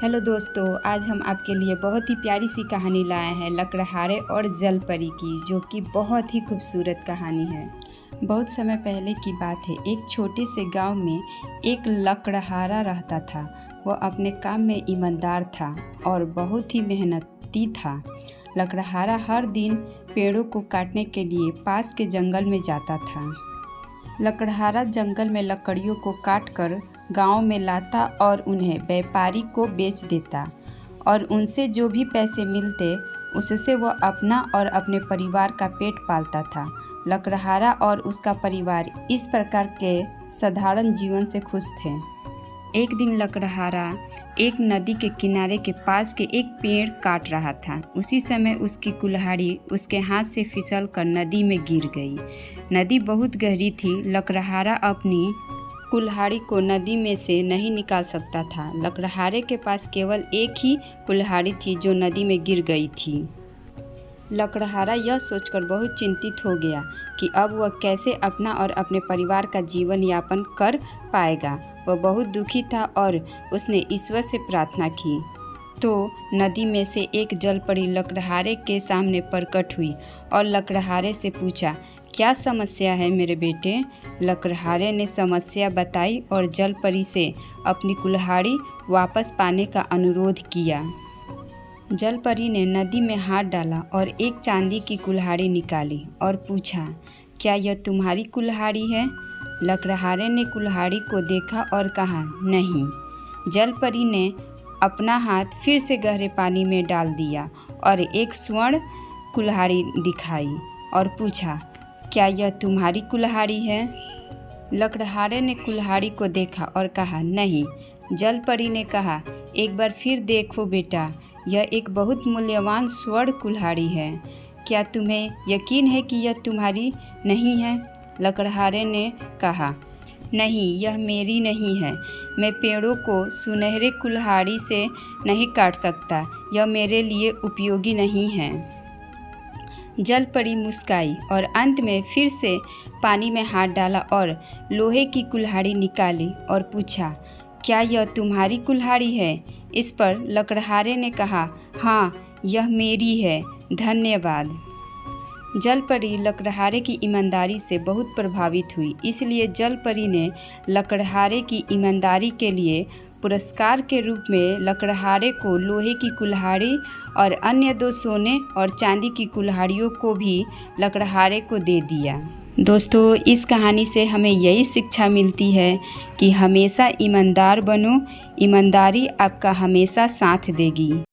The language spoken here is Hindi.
हेलो दोस्तों, आज हम आपके लिए बहुत ही प्यारी सी कहानी लाए हैं लकड़हारे और जल परी की, जो कि बहुत ही खूबसूरत कहानी है। बहुत समय पहले की बात है। एक छोटे से गांव में एक लकड़हारा रहता था। वह अपने काम में ईमानदार था और बहुत ही मेहनती था। लकड़हारा हर दिन पेड़ों को काटने के लिए पास के जंगल में जाता था। लकड़हारा जंगल में लकड़ियों को काटकर गांव में लाता और उन्हें व्यापारी को बेच देता और उनसे जो भी पैसे मिलते उससे वह अपना और अपने परिवार का पेट पालता था। लकड़हारा और उसका परिवार इस प्रकार के साधारण जीवन से खुश थे। एक दिन लकड़हारा एक नदी के किनारे के पास के एक पेड़ काट रहा था। उसी समय उसकी कुल्हाड़ी उसके हाथ से फिसल कर नदी में गिर गई। नदी बहुत गहरी थी। लकड़हारा अपनी कुल्हाड़ी को नदी में से नहीं निकाल सकता था। लकड़हारे के पास केवल एक ही कुल्हाड़ी थी जो नदी में गिर गई थी। लकड़हारा यह सोचकर बहुत चिंतित हो गया कि अब वह कैसे अपना और अपने परिवार का जीवन यापन कर पाएगा। वह बहुत दुखी था और उसने ईश्वर से प्रार्थना की। तो नदी में से एक जलपरी लकड़हारे के सामने प्रकट हुई और लकड़हारे से पूछा, क्या समस्या है मेरे बेटे? लकड़हारे ने समस्या बताई और जलपरी से अपनी कुल्हाड़ी वापस पाने का अनुरोध किया। जलपरी ने नदी में हाथ डाला और एक चांदी की कुल्हाड़ी निकाली और पूछा, क्या यह तुम्हारी कुल्हाड़ी है? लकड़हारे ने कुल्हाड़ी को देखा और कहा, नहीं। जलपरी ने अपना हाथ फिर से गहरे पानी में डाल दिया और एक स्वर्ण कुल्हाड़ी दिखाई और पूछा, क्या यह तुम्हारी कुल्हाड़ी है? लकड़हारे ने कुल्हाड़ी को देखा और कहा, नहीं। जलपरी ने कहा, एक बार फिर देखो बेटा, यह एक बहुत मूल्यवान स्वर्ण कुल्हाड़ी है। क्या तुम्हें यकीन है कि यह तुम्हारी नहीं है? लकड़हारे ने कहा, नहीं, यह मेरी नहीं है। मैं पेड़ों को सुनहरे कुल्हाड़ी से नहीं काट सकता। यह मेरे लिए उपयोगी नहीं है। जलपरी मुस्काई और अंत में फिर से पानी में हाथ डाला और लोहे की कुल्हाड़ी निकाली और पूछा, क्या यह तुम्हारी कुल्हाड़ी है? इस पर लकड़हारे ने कहा, हाँ, यह मेरी है, धन्यवाद। जलपरी लकड़हारे की ईमानदारी से बहुत प्रभावित हुई, इसलिए जलपरी ने लकड़हारे की ईमानदारी के लिए पुरस्कार के रूप में लकड़हारे को लोहे की कुल्हाड़ी और अन्य 2 सोने और चांदी की कुल्हाड़ियों को भी लकड़हारे को दे दिया। दोस्तों, इस कहानी से हमें यही शिक्षा मिलती है कि हमेशा ईमानदार बनो। ईमानदारी आपका हमेशा साथ देगी।